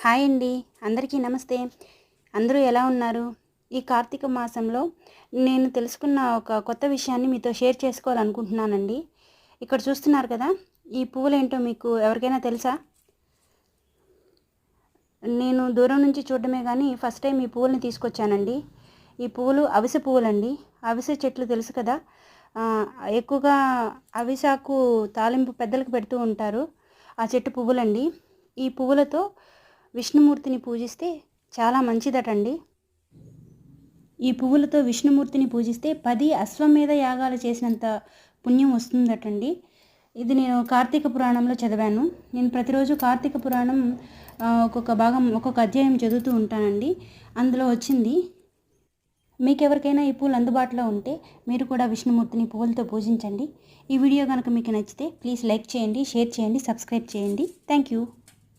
Hi అండి, అందరికీ నమస్తే. అందరూ ఎలా ఉన్నారు? ఈ కార్తీక మాసంలో నేను తెలుసుకున్న ఒక కొత్త విషయాన్ని మీతో షేర్ చేసుకోవాలనుకుంటున్నానండి. ఇక్కడ చూస్తున్నారు కదా, ఈ పువ్వులేంటో మీకు ఎవరికైనా తెలుసా? నేను దూరం నుంచి చూడడమే కానీ ఫస్ట్ టైం ఈ పువ్వుల్ని తీసుకొచ్చానండి. ఈ పువ్వులు అవిసె పువ్వులండి. అవిసె చెట్లు తెలుసు కదా, ఆ, ఎక్కువగా అవిసాకు తాలింపు పెద్దలకు పెడుతూ ఉంటారు. ఆ చెట్టు పువ్వులండి. ఈ పువ్వులతో విష్ణుమూర్తిని పూజిస్తే చాలా మంచిదటండి. ఈ పువ్వులతో విష్ణుమూర్తిని పూజిస్తే 10 అశ్వమేధ యాగాలు చేసినంత పుణ్యం వస్తుందటండి. ఇది నేను కార్తీక పురాణంలో చదివాను. నేను ప్రతిరోజు కార్తీక పురాణం ఒక్కొక్క భాగం ఒక్కొక్క అధ్యాయం చదువుతూ ఉంటానండి. అందులో వచ్చింది. మీకు ఎవరికైనా ఈ పూలు అందుబాటులో ఉంటే మీరు కూడా విష్ణుమూర్తిని పువ్వులతో పూజించండి. ఈ వీడియో కనుక మీకు నచ్చితే ప్లీజ్ లైక్ చేయండి, షేర్ చేయండి, సబ్స్క్రైబ్ చేయండి. Thank you.